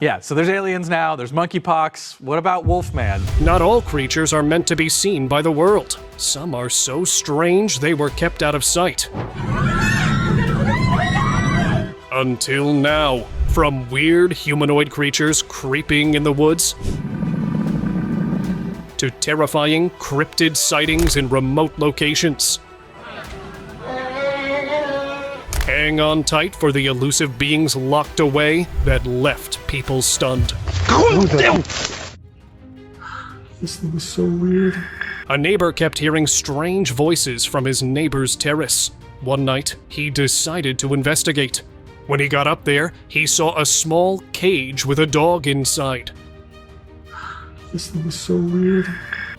Yeah, so there's aliens now, there's monkeypox. What about Wolfman? Not all creatures are meant to be seen by the world. Some are so strange they were kept out of sight. Until now. From weird humanoid creatures creeping in the woods to terrifying cryptid sightings in remote locations. Hang on tight for the elusive beings locked away that left people stunned. This thing was so weird. A neighbor kept hearing strange voices from his neighbor's terrace. One night, he decided to investigate. When he got up there, he saw a small cage with a dog inside. This thing was so weird.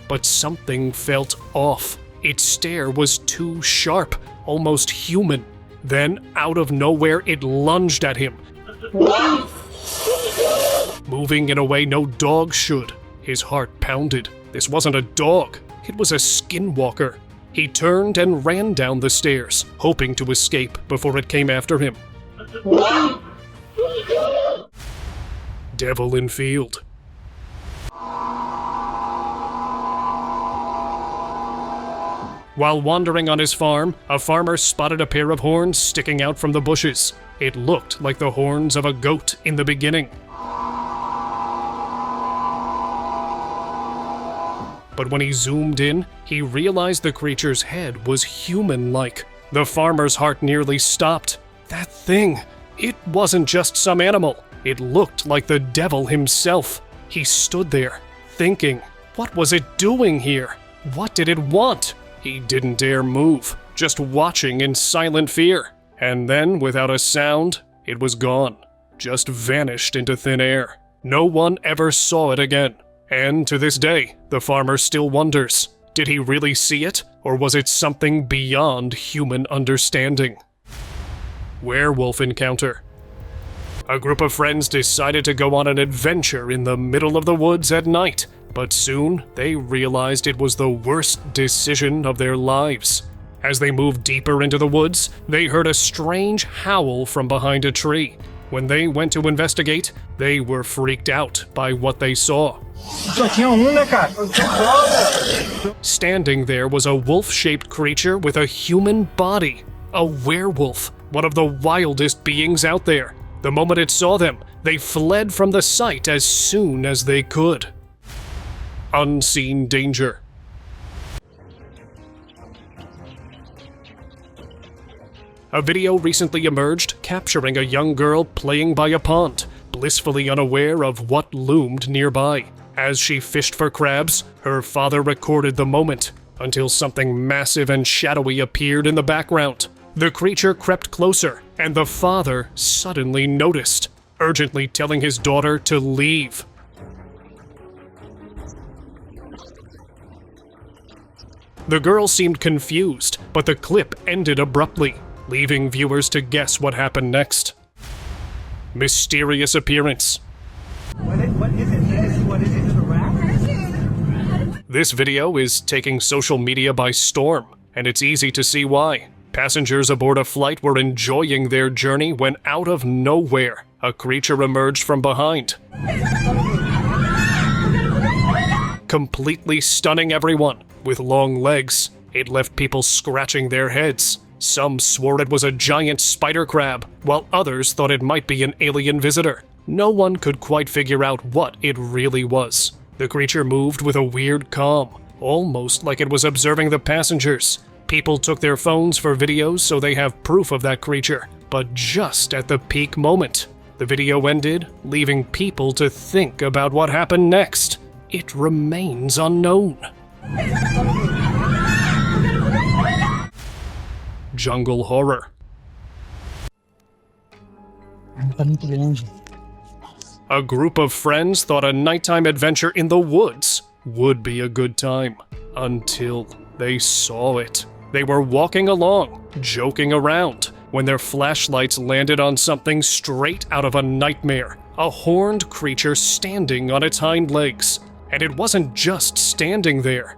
But something felt off. Its stare was too sharp, almost human. Then, out of nowhere, it lunged at him, moving in a way no dog should. His heart pounded. This wasn't a dog, it was a Skinwalker. He turned and ran down the stairs, hoping to escape before it came after him. Devil in field. While wandering on his farm, a farmer spotted a pair of horns sticking out from the bushes. It looked like the horns of a goat in the beginning. But when he zoomed in, he realized the creature's head was human-like. The farmer's heart nearly stopped. That thing, it wasn't just some animal. It looked like the devil himself. He stood there, thinking, what was it doing here? What did it want? He didn't dare move, just watching in silent fear. And then, without a sound, it was gone. Just vanished into thin air. No one ever saw it again. And to this day, the farmer still wonders, did he really see it, or was it something beyond human understanding? Werewolf encounter. A group of friends decided to go on an adventure in the middle of the woods at night. But soon, they realized it was the worst decision of their lives. As they moved deeper into the woods, they heard a strange howl from behind a tree. When they went to investigate, they were freaked out by what they saw. Standing there was a wolf-shaped creature with a human body. A werewolf, one of the wildest beings out there. The moment it saw them, they fled from the site as soon as they could. Unseen danger. A video recently emerged capturing a young girl playing by a pond, blissfully unaware of what loomed nearby. As she fished for crabs, her father recorded the moment, until something massive and shadowy appeared in the background. The creature crept closer, and the father suddenly noticed, urgently telling his daughter to leave. The girl seemed confused, but the clip ended abruptly, leaving viewers to guess what happened next. Mysterious appearance. What is it? What is it? Giraffe? This video is taking social media by storm, and it's easy to see why. Passengers aboard a flight were enjoying their journey when out of nowhere, a creature emerged from behind, completely stunning everyone. With long legs, it left people scratching their heads. Some swore it was a giant spider crab, while others thought it might be an alien visitor. No one could quite figure out what it really was. The creature moved with a weird calm, almost like it was observing the passengers. People took their phones for videos so they have proof of that creature, but just at the peak moment. The video ended, leaving people to think about what happened next. It remains unknown. Jungle horror. A group of friends thought a nighttime adventure in the woods would be a good time, until they saw it. They were walking along, joking around, when their flashlights landed on something straight out of a nightmare. A horned creature standing on its hind legs. And it wasn't just standing there.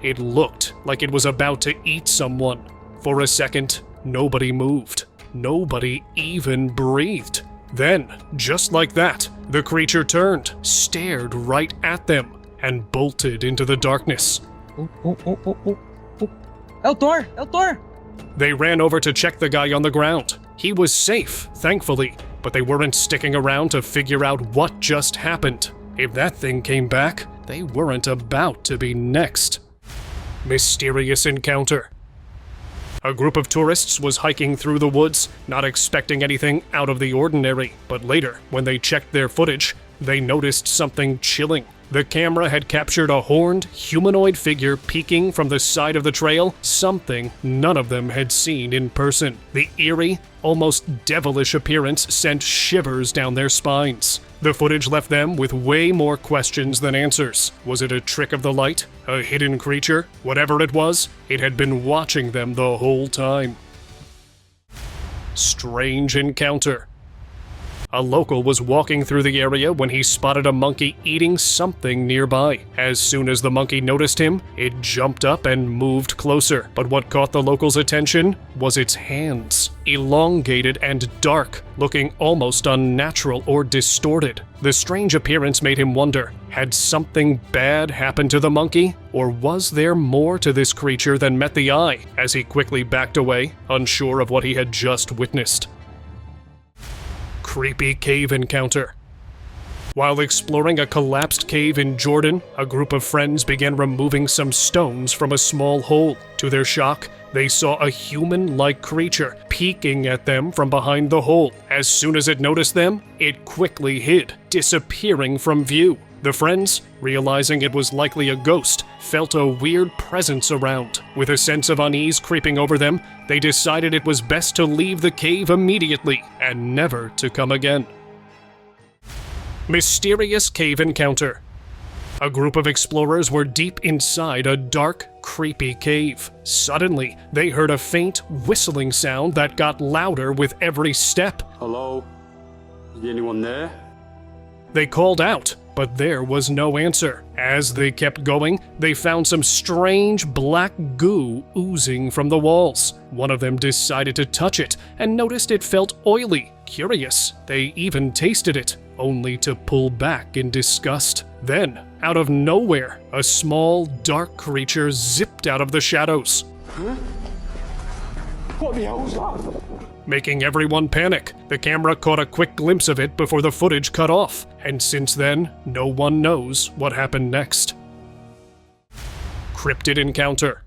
It looked like it was about to eat someone. For a second, nobody moved. Nobody even breathed. Then, just like that, the creature turned, stared right at them, and bolted into the darkness. El Thor! They ran over to check the guy on the ground. He was safe, thankfully, but they weren't sticking around to figure out what just happened. If that thing came back, they weren't about to be next. Mysterious encounter. A group of tourists was hiking through the woods, not expecting anything out of the ordinary, but later, when they checked their footage, they noticed something chilling. The camera had captured a horned, humanoid figure peeking from the side of the trail, something none of them had seen in person. The eerie, almost devilish appearance sent shivers down their spines. The footage left them with way more questions than answers. Was it a trick of the light? A hidden creature? Whatever it was, it had been watching them the whole time. Strange encounter. A local was walking through the area when he spotted a monkey eating something nearby. As soon as the monkey noticed him, it jumped up and moved closer. But what caught the local's attention was its hands, elongated and dark, looking almost unnatural or distorted. The strange appearance made him wonder, had something bad happened to the monkey? Or was there more to this creature than met the eye? As he quickly backed away, unsure of what he had just witnessed. Creepy cave encounter. While exploring a collapsed cave in Jordan, a group of friends began removing some stones from a small hole. To their shock, they saw a human-like creature peeking at them from behind the hole. As soon as it noticed them, it quickly hid, disappearing from view. The friends, realizing it was likely a ghost, felt a weird presence around. With a sense of unease creeping over them, they decided it was best to leave the cave immediately and never to come again. Mysterious cave encounter. A group of explorers were deep inside a dark, creepy cave. Suddenly, they heard a faint whistling sound that got louder with every step. Hello? Is anyone there? They called out, but there was no answer. As they kept going, they found some strange black goo oozing from the walls. One of them decided to touch it and noticed it felt oily. Curious, they even tasted it, only to pull back in disgust. Then, out of nowhere, a small, dark creature zipped out of the shadows. Huh? What the hell's that? Making everyone panic. The camera caught a quick glimpse of it before the footage cut off, and since then, no one knows what happened next. Cryptid encounter.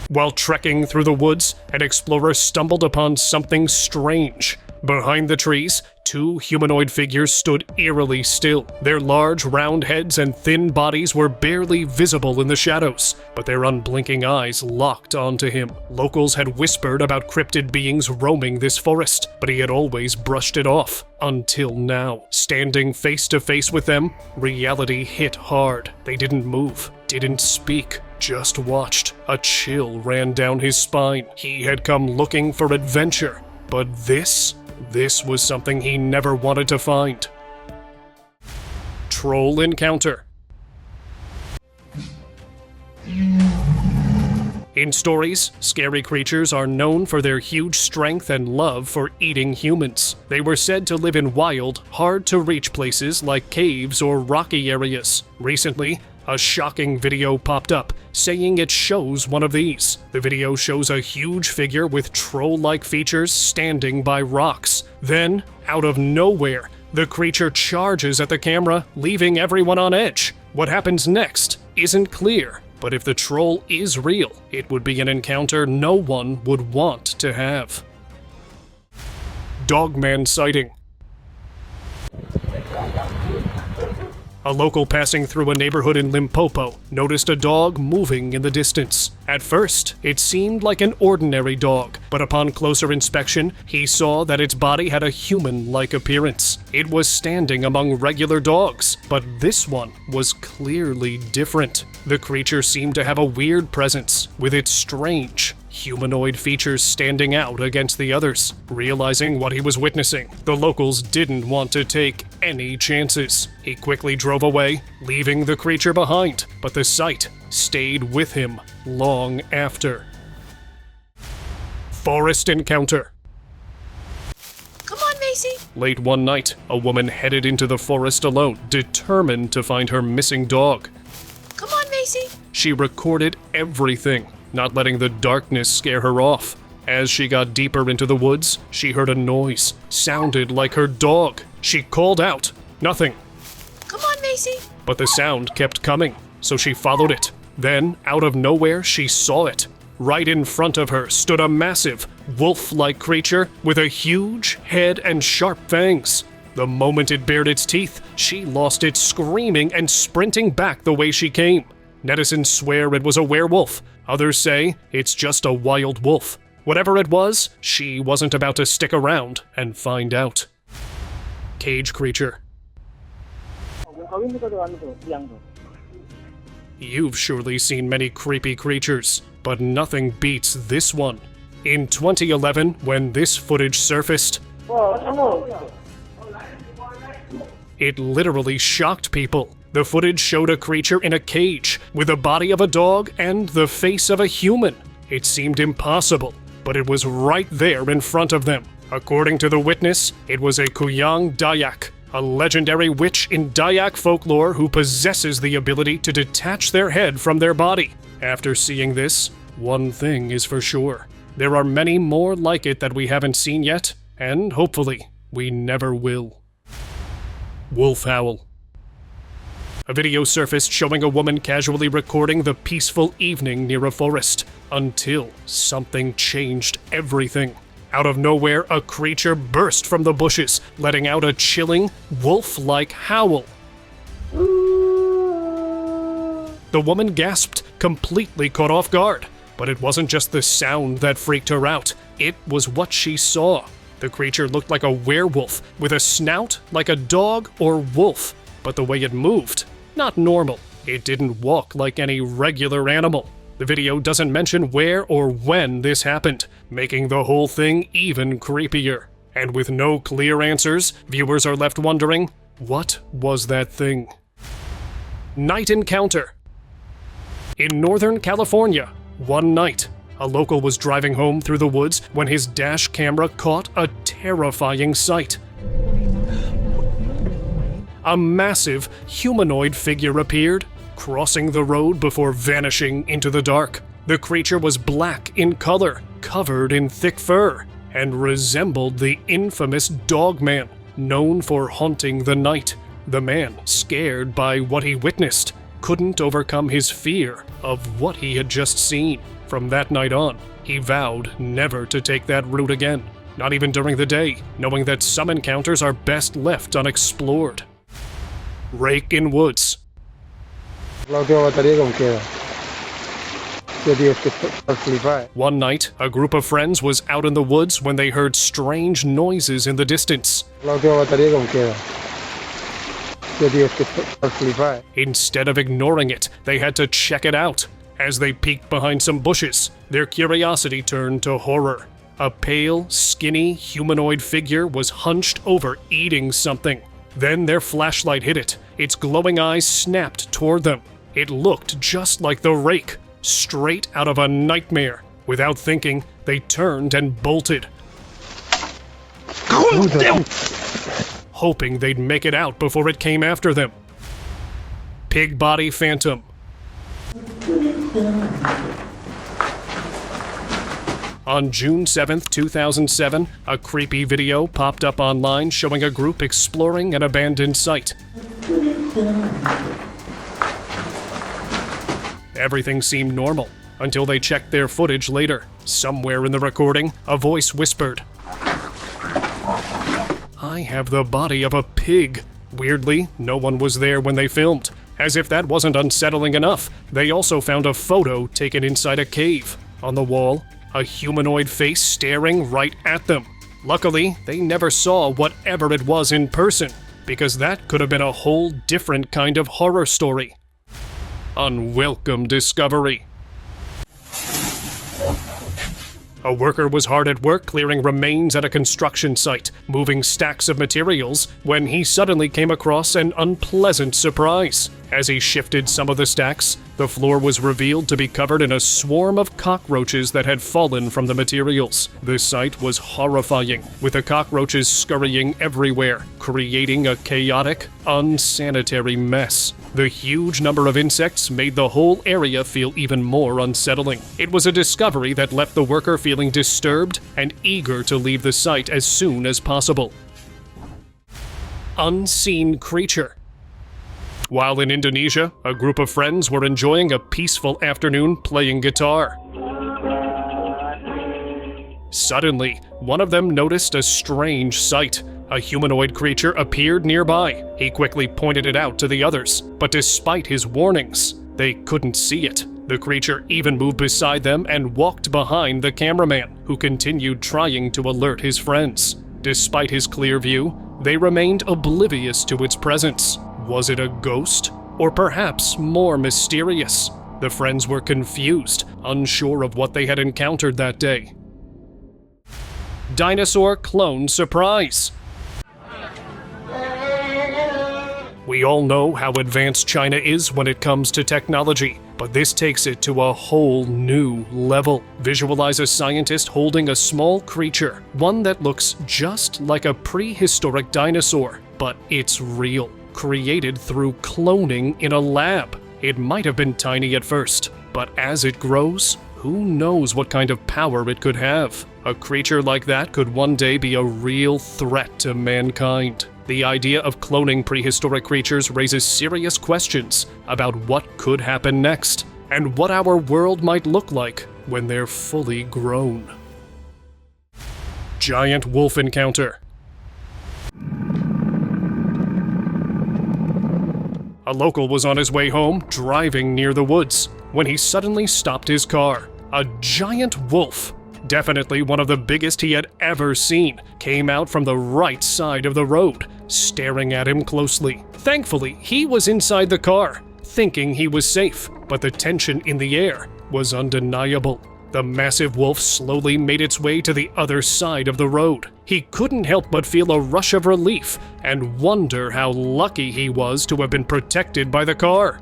While trekking through the woods, an explorer stumbled upon something strange. Behind the trees, two humanoid figures stood eerily still. Their large, round heads and thin bodies were barely visible in the shadows, but their unblinking eyes locked onto him. Locals had whispered about cryptid beings roaming this forest, but he had always brushed it off. Until now. Standing face to face with them, reality hit hard. They didn't move, didn't speak, just watched. A chill ran down his spine. He had come looking for adventure, but this was something he never wanted to find. Troll encounter. In stories, scary creatures are known for their huge strength and love for eating humans. They were said to live in wild, hard-to-reach places like caves or rocky areas. Recently, a shocking video popped up, saying it shows one of these. The video shows a huge figure with troll-like features standing by rocks. Then, out of nowhere, the creature charges at the camera, leaving everyone on edge. What happens next isn't clear, but if the troll is real, it would be an encounter no one would want to have. Dogman sighting. A local passing through a neighborhood in Limpopo noticed a dog moving in the distance. At first, it seemed like an ordinary dog, but upon closer inspection, he saw that its body had a human-like appearance. It was standing among regular dogs, but this one was clearly different. The creature seemed to have a weird presence, with its strange, humanoid features standing out against the others. Realizing what he was witnessing, the locals didn't want to take any chances. He quickly drove away, leaving the creature behind, but the sight stayed with him long after. Forest encounter. Macy. Late one night, a woman headed into the forest alone, determined to find her missing dog. Come on, Macy. She recorded everything, not letting the darkness scare her off. As she got deeper into the woods, she heard a noise. Sounded like her dog. She called out. Nothing. Come on, Macy. But the sound kept coming, so she followed it. Then, out of nowhere, she saw it. Right in front of her stood a massive, wolf-like creature with a huge head and sharp fangs. The moment it bared its teeth, she lost it screaming and sprinting back the way she came. Netizens swear it was a werewolf. Others say it's just a wild wolf. Whatever it was, she wasn't about to stick around and find out. Cage creature. You've surely seen many creepy creatures, but nothing beats this one. In 2011, when this footage surfaced, it literally shocked people. The footage showed a creature in a cage, with the body of a dog and the face of a human. It seemed impossible, but it was right there in front of them. According to the witness, it was a Kuyang Dayak, a legendary witch in Dayak folklore who possesses the ability to detach their head from their body. After seeing this, one thing is for sure. There are many more like it that we haven't seen yet, and hopefully, we never will. Wolf howl. A video surfaced showing a woman casually recording the peaceful evening near a forest, until something changed everything. Out of nowhere, a creature burst from the bushes, letting out a chilling, wolf-like howl. The woman gasped, completely caught off guard. But it wasn't just the sound that freaked her out, it was what she saw. The creature looked like a werewolf, with a snout like a dog or wolf, but the way it moved, not normal. It didn't walk like any regular animal. The video doesn't mention where or when this happened, making the whole thing even creepier. And with no clear answers, viewers are left wondering, what was that thing? Night encounter. In Northern California, one night, a local was driving home through the woods when his dash camera caught a terrifying sight. A massive humanoid figure appeared, crossing the road before vanishing into the dark. The creature was black in color, covered in thick fur, and resembled the infamous Dogman, known for haunting the night. The man, scared by what he witnessed, couldn't overcome his fear of what he had just seen. From that night on, he vowed never to take that route again, not even during the day, knowing that some encounters are best left unexplored. Rake in woods. One night, a group of friends was out in the woods when they heard strange noises in the distance. Instead of ignoring it, they had to check it out. As they peeked behind some bushes, their curiosity turned to horror. A pale, skinny, humanoid figure was hunched over eating something. Then their flashlight hit it. Its glowing eyes snapped toward them. It looked just like the Rake, straight out of a nightmare. Without thinking, they turned and bolted, hoping they'd make it out before it came after them. Pig body phantom. On June 7th, 2007, a creepy video popped up online showing a group exploring an abandoned site. Everything seemed normal, until they checked their footage later. Somewhere in the recording, a voice whispered, "I have the body of a pig." Weirdly, no one was there when they filmed. As if that wasn't unsettling enough, they also found a photo taken inside a cave. On the wall, a humanoid face staring right at them. Luckily, they never saw whatever it was in person, because that could have been a whole different kind of horror story. Unwelcome discovery. A worker was hard at work clearing remains at a construction site, moving stacks of materials, when he suddenly came across an unpleasant surprise. As he shifted some of the stacks, the floor was revealed to be covered in a swarm of cockroaches that had fallen from the materials. The sight was horrifying, with the cockroaches scurrying everywhere, creating a chaotic, unsanitary mess. The huge number of insects made the whole area feel even more unsettling. It was a discovery that left the worker feeling disturbed and eager to leave the site as soon as possible. Unseen creature. While in Indonesia, a group of friends were enjoying a peaceful afternoon playing guitar. Suddenly, one of them noticed a strange sight. A humanoid creature appeared nearby. He quickly pointed it out to the others, but despite his warnings, they couldn't see it. The creature even moved beside them and walked behind the cameraman, who continued trying to alert his friends. Despite his clear view, they remained oblivious to its presence. Was it a ghost? Or perhaps more mysterious? The friends were confused, unsure of what they had encountered that day. Dinosaur clone surprise. We all know how advanced China is when it comes to technology, but this takes it to a whole new level. Visualize a scientist holding a small creature, one that looks just like a prehistoric dinosaur, but it's real. Created through cloning in a lab. It might have been tiny at first, but as it grows, who knows what kind of power it could have. A creature like that could one day be a real threat to mankind. The idea of cloning prehistoric creatures raises serious questions about what could happen next, and what our world might look like when they're fully grown. Giant wolf encounter. A local was on his way home, driving near the woods, when he suddenly stopped his car. A giant wolf, definitely one of the biggest he had ever seen, came out from the right side of the road, staring at him closely. Thankfully, he was inside the car, thinking he was safe, but the tension in the air was undeniable. The massive wolf slowly made its way to the other side of the road. He couldn't help but feel a rush of relief and wonder how lucky he was to have been protected by the car.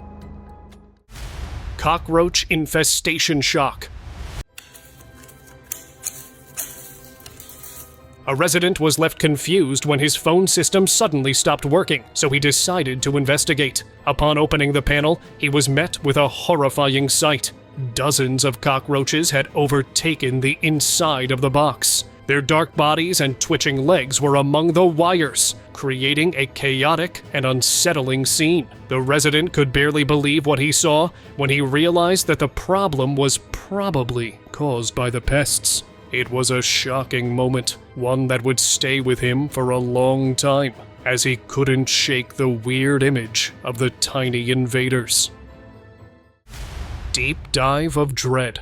Cockroach infestation shock. A resident was left confused when his phone system suddenly stopped working, so he decided to investigate. Upon opening the panel, he was met with a horrifying sight. Dozens of cockroaches had overtaken the inside of the box. Their dark bodies and twitching legs were among the wires, creating a chaotic and unsettling scene. The resident could barely believe what he saw when he realized that the problem was probably caused by the pests. It was a shocking moment, one that would stay with him for a long time, as he couldn't shake the weird image of the tiny invaders. Deep dive of dread.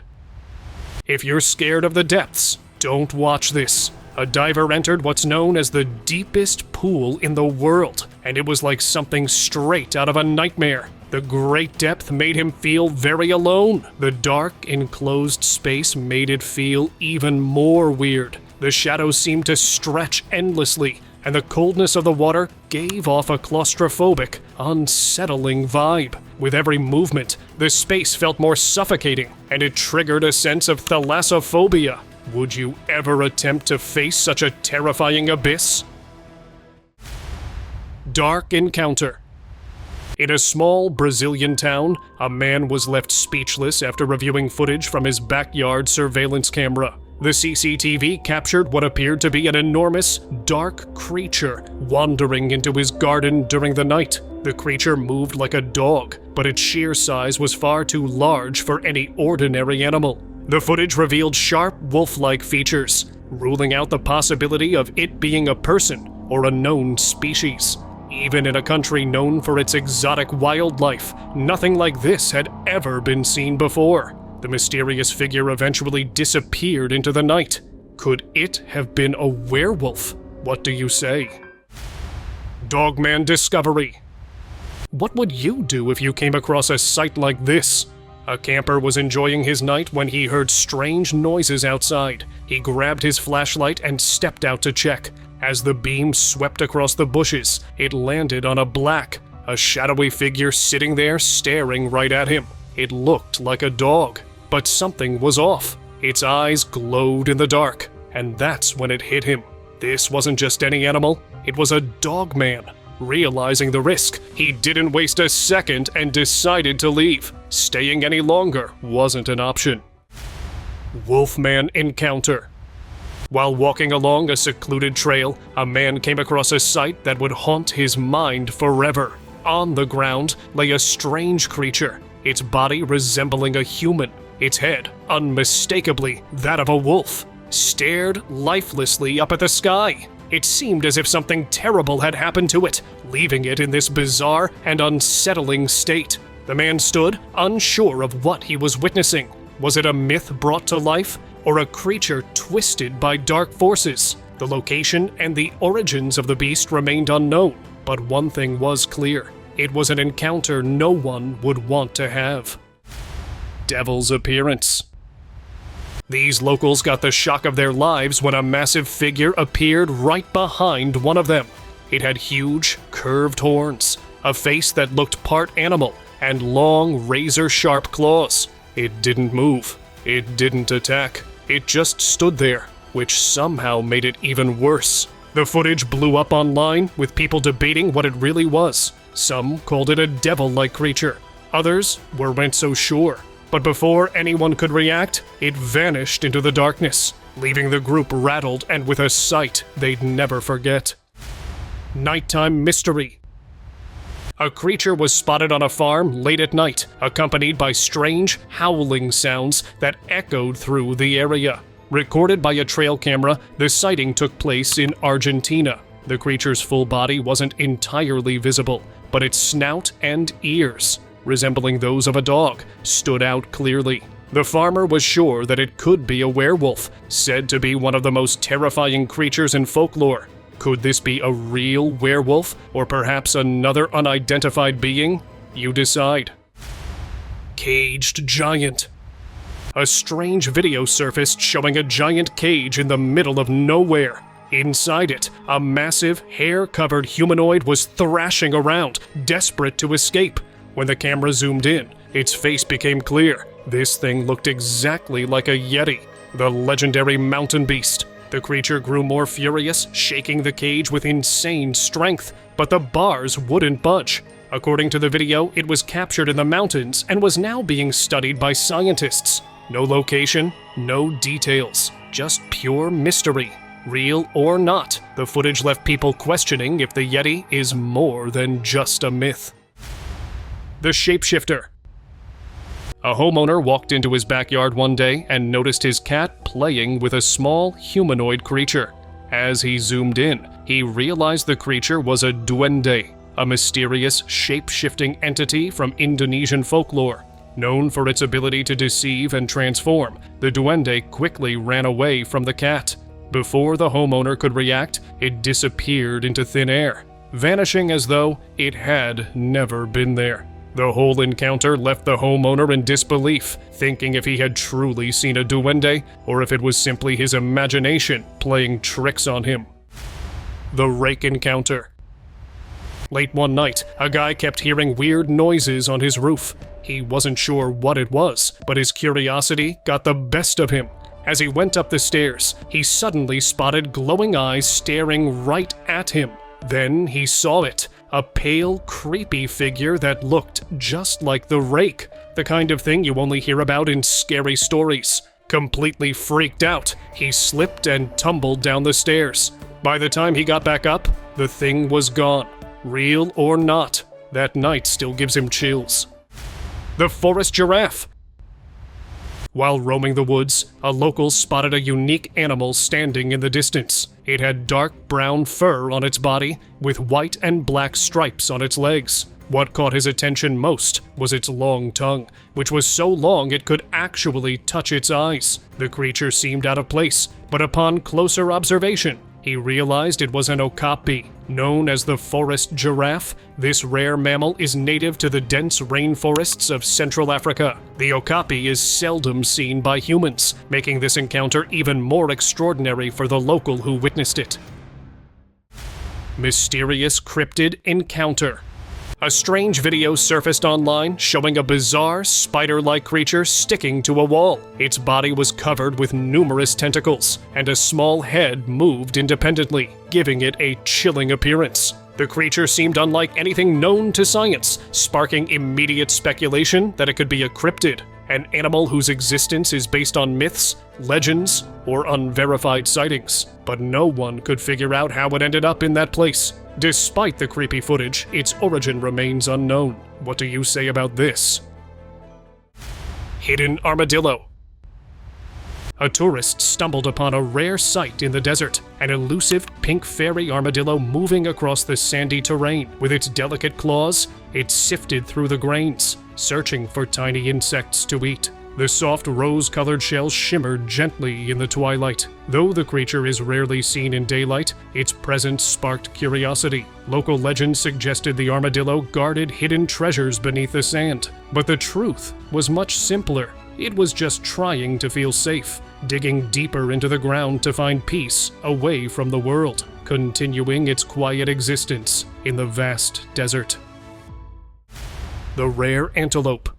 If you're scared of the depths, don't watch this. A diver entered what's known as the deepest pool in the world, and it was like something straight out of a nightmare. The great depth made him feel very alone. The dark, enclosed space made it feel even more weird. The shadows seemed to stretch endlessly, and the coldness of the water gave off a claustrophobic, unsettling vibe. With every movement, the space felt more suffocating, and it triggered a sense of thalassophobia. Would you ever attempt to face such a terrifying abyss? Dark encounter. In a small Brazilian town, a man was left speechless after reviewing footage from his backyard surveillance camera. The CCTV captured what appeared to be an enormous, dark creature wandering into his garden during the night. The creature moved like a dog, but its sheer size was far too large for any ordinary animal. The footage revealed sharp, wolf-like features, ruling out the possibility of it being a person or a known species. Even in a country known for its exotic wildlife, nothing like this had ever been seen before. The mysterious figure eventually disappeared into the night. Could it have been a werewolf? What do you say? Dogman discovery. What would you do if you came across a sight like this? A camper was enjoying his night when he heard strange noises outside. He grabbed his flashlight and stepped out to check. As the beam swept across the bushes, it landed on a shadowy figure sitting there staring right at him. It looked like a dog, but something was off. Its eyes glowed in the dark, and that's when it hit him. This wasn't just any animal, it was a Dogman. Realizing the risk, he didn't waste a second and decided to leave. Staying any longer wasn't an option. Wolfman encounter. While walking along a secluded trail, a man came across a sight that would haunt his mind forever. On the ground lay a strange creature, its body resembling a human, its head unmistakably that of a wolf, stared lifelessly up at the sky. It seemed as if something terrible had happened to it, leaving it in this bizarre and unsettling state. The man stood, unsure of what he was witnessing. Was it a myth brought to life, or a creature twisted by dark forces? The location and the origins of the beast remained unknown, but one thing was clear. It was an encounter no one would want to have. Devil's appearance. These locals got the shock of their lives when a massive figure appeared right behind one of them. It had huge, curved horns, a face that looked part animal, and long, razor-sharp claws. It didn't move. It didn't attack. It just stood there, which somehow made it even worse. The footage blew up online, with people debating what it really was. Some called it a devil-like creature. Others weren't so sure. But before anyone could react, it vanished into the darkness, leaving the group rattled and with a sight they'd never forget. Nighttime mystery. A creature was spotted on a farm late at night, accompanied by strange, howling sounds that echoed through the area. Recorded by a trail camera, the sighting took place in Argentina. The creature's full body wasn't entirely visible, but its snout and ears, resembling those of a dog, stood out clearly. The farmer was sure that it could be a werewolf, said to be one of the most terrifying creatures in folklore. Could this be a real werewolf, or perhaps another unidentified being? You decide. Caged giant. A strange video surfaced showing a giant cage in the middle of nowhere. Inside it, a massive, hair-covered humanoid was thrashing around, desperate to escape. When the camera zoomed in, its face became clear. This thing looked exactly like a yeti, the legendary mountain beast. The creature grew more furious, shaking the cage with insane strength, but the bars wouldn't budge. According to the video, it was captured in the mountains and was now being studied by scientists. No location, no details, just pure mystery. Real or not, the footage left people questioning if the yeti is more than just a myth. The shapeshifter. A homeowner walked into his backyard one day and noticed his cat playing with a small humanoid creature. As he zoomed in, he realized the creature was a duende, a mysterious, shape-shifting entity from Indonesian folklore. Known for its ability to deceive and transform, the duende quickly ran away from the cat. Before the homeowner could react, it disappeared into thin air, vanishing as though it had never been there. The whole encounter left the homeowner in disbelief, thinking if he had truly seen a duende, or if it was simply his imagination playing tricks on him. The Rake encounter. Late one night, a guy kept hearing weird noises on his roof. He wasn't sure what it was, but his curiosity got the best of him. As he went up the stairs, he suddenly spotted glowing eyes staring right at him. Then he saw it. A pale, creepy figure that looked just like the Rake, the kind of thing you only hear about in scary stories. Completely freaked out, he slipped and tumbled down the stairs. By the time he got back up, the thing was gone. Real or not, that night still gives him chills. The forest giraffe. While roaming the woods, a local spotted a unique animal standing in the distance. It had dark brown fur on its body, with white and black stripes on its legs. What caught his attention most was its long tongue, which was so long it could actually touch its eyes. The creature seemed out of place, but upon closer observation, he realized it was an okapi. Known as the forest giraffe, this rare mammal is native to the dense rainforests of Central Africa. The okapi is seldom seen by humans, making this encounter even more extraordinary for the local who witnessed it. Mysterious cryptid encounter. A strange video surfaced online showing a bizarre spider-like creature sticking to a wall. Its body was covered with numerous tentacles, and a small head moved independently, giving it a chilling appearance. The creature seemed unlike anything known to science, sparking immediate speculation that it could be a cryptid, an animal whose existence is based on myths, legends, or unverified sightings. But no one could figure out how it ended up in that place. Despite the creepy footage, its origin remains unknown. What do you say about this? Hidden armadillo. A tourist stumbled upon a rare sight in the desert, an elusive pink fairy armadillo moving across the sandy terrain. With its delicate claws, it sifted through the grains, searching for tiny insects to eat. The soft rose-colored shell shimmered gently in the twilight. Though the creature is rarely seen in daylight, its presence sparked curiosity. Local legends suggested the armadillo guarded hidden treasures beneath the sand. But the truth was much simpler. It was just trying to feel safe, digging deeper into the ground to find peace away from the world, continuing its quiet existence in the vast desert. The rare antelope.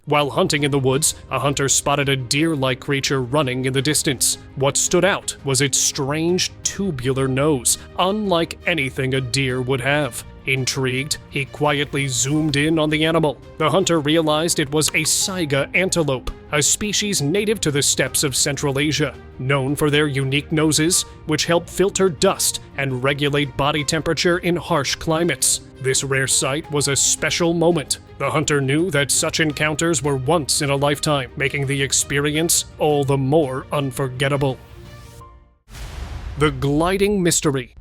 While hunting in the woods, a hunter spotted a deer-like creature running in the distance. What stood out was its strange, tubular nose, unlike anything a deer would have. Intrigued, he quietly zoomed in on the animal. The hunter realized it was a saiga antelope, a species native to the steppes of Central Asia, known for their unique noses, which help filter dust and regulate body temperature in harsh climates. This rare sight was a special moment. The hunter knew that such encounters were once in a lifetime, making the experience all the more unforgettable. The gliding mystery.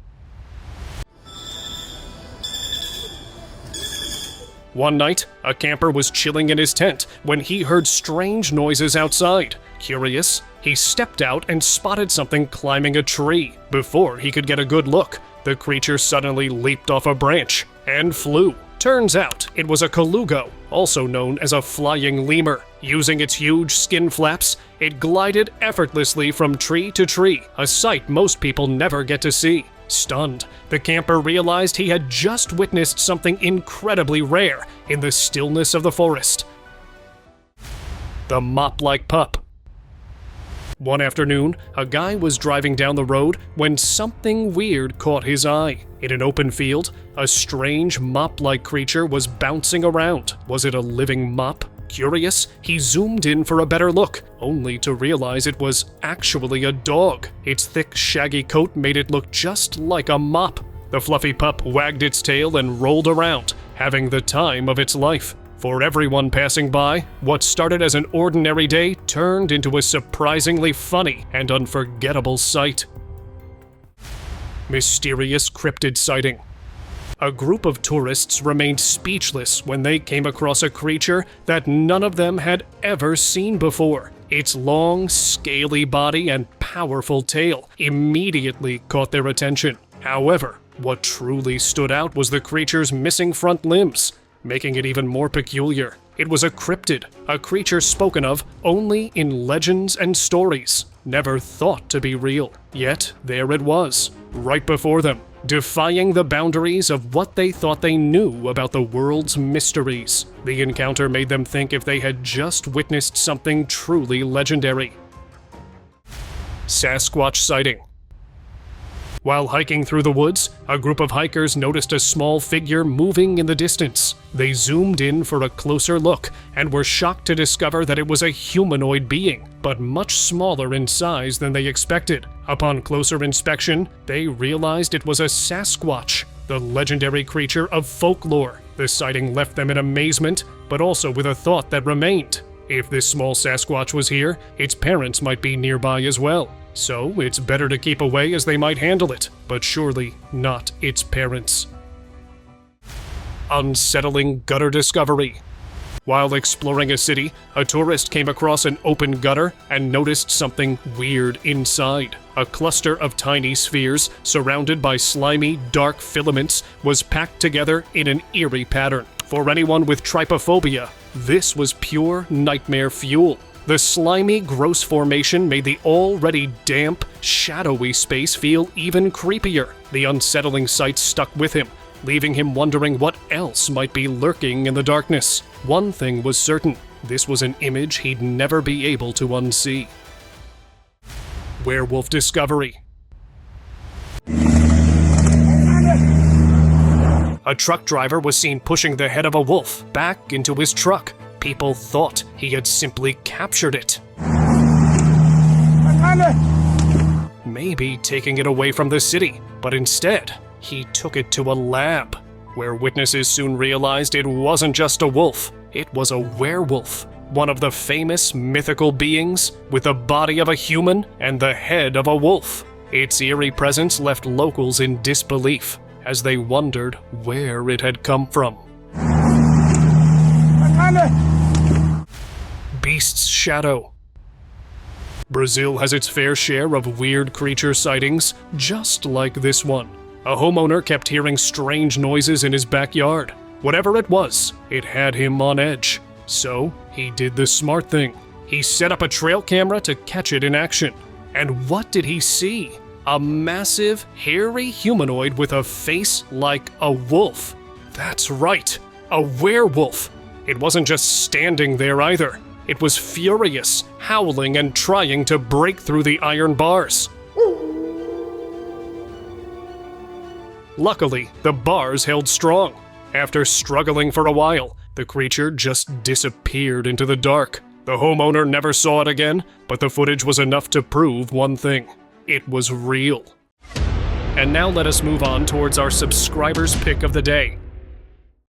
One night, a camper was chilling in his tent when he heard strange noises outside. Curious, he stepped out and spotted something climbing a tree. Before he could get a good look, the creature suddenly leaped off a branch and flew. Turns out, it was a colugo, also known as a flying lemur. Using its huge skin flaps, it glided effortlessly from tree to tree, a sight most people never get to see. Stunned, the camper realized he had just witnessed something incredibly rare in the stillness of the forest. The mop-like pup. One afternoon, a guy was driving down the road when something weird caught his eye. In an open field, a strange mop-like creature was bouncing around. Was it a living mop? Curious, he zoomed in for a better look, only to realize it was actually a dog. Its thick, shaggy coat made it look just like a mop. The fluffy pup wagged its tail and rolled around, having the time of its life. For everyone passing by, what started as an ordinary day turned into a surprisingly funny and unforgettable sight. Mysterious cryptid sighting. A group of tourists remained speechless when they came across a creature that none of them had ever seen before. Its long, scaly body and powerful tail immediately caught their attention. However, what truly stood out was the creature's missing front limbs, making it even more peculiar. It was a cryptid, a creature spoken of only in legends and stories, never thought to be real. Yet, there it was, right before them, defying the boundaries of what they thought they knew about the world's mysteries. The encounter made them think if they had just witnessed something truly legendary. Sasquatch sighting. While hiking through the woods, a group of hikers noticed a small figure moving in the distance. They zoomed in for a closer look and were shocked to discover that it was a humanoid being, but much smaller in size than they expected. Upon closer inspection, they realized it was a Sasquatch, the legendary creature of folklore. The sighting left them in amazement, but also with a thought that remained. If this small Sasquatch was here, its parents might be nearby as well. So it's better to keep away as they might handle it, but surely not its parents. Unsettling gutter discovery. While exploring a city, a tourist came across an open gutter and noticed something weird inside. A cluster of tiny spheres, surrounded by slimy, dark filaments, was packed together in an eerie pattern. For anyone with trypophobia, this was pure nightmare fuel. The slimy, gross formation made the already damp, shadowy space feel even creepier. The unsettling sight stuck with him, leaving him wondering what else might be lurking in the darkness. One thing was certain, this was an image he'd never be able to unsee. Werewolf discovery. A truck driver was seen pushing the head of a wolf back into his truck. People thought he had simply captured it. Maybe taking it away from the city, but instead, he took it to a lab, where witnesses soon realized it wasn't just a wolf, it was a werewolf, one of the famous mythical beings with the body of a human and the head of a wolf. Its eerie presence left locals in disbelief as they wondered where it had come from. Beast's shadow. Brazil has its fair share of weird creature sightings, just like this one. A homeowner kept hearing strange noises in his backyard. Whatever it was, it had him on edge. So, he did the smart thing. He set up a trail camera to catch it in action. And what did he see? A massive, hairy humanoid with a face like a wolf. That's right, a werewolf. It wasn't just standing there either. It was furious, howling and trying to break through the iron bars. Luckily, the bars held strong. After struggling for a while, the creature just disappeared into the dark. The homeowner never saw it again, but the footage was enough to prove one thing. It was real. And now let us move on towards our subscribers' pick of the day.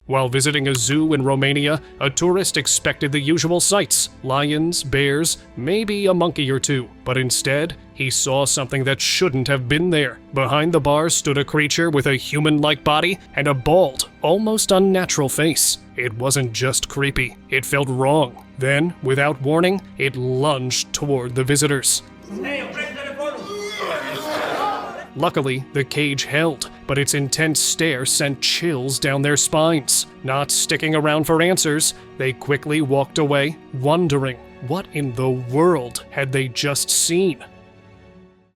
While visiting a zoo in Romania, a tourist expected the usual sights: lions, bears, maybe a monkey or two. But instead, he saw something that shouldn't have been there. Behind the bars stood a creature with a human-like body and a bald, almost unnatural face. It wasn't just creepy, it felt wrong. Then, without warning, it lunged toward the visitors. Luckily, the cage held, but its intense stare sent chills down their spines. Not sticking around for answers, they quickly walked away, wondering what in the world had they just seen.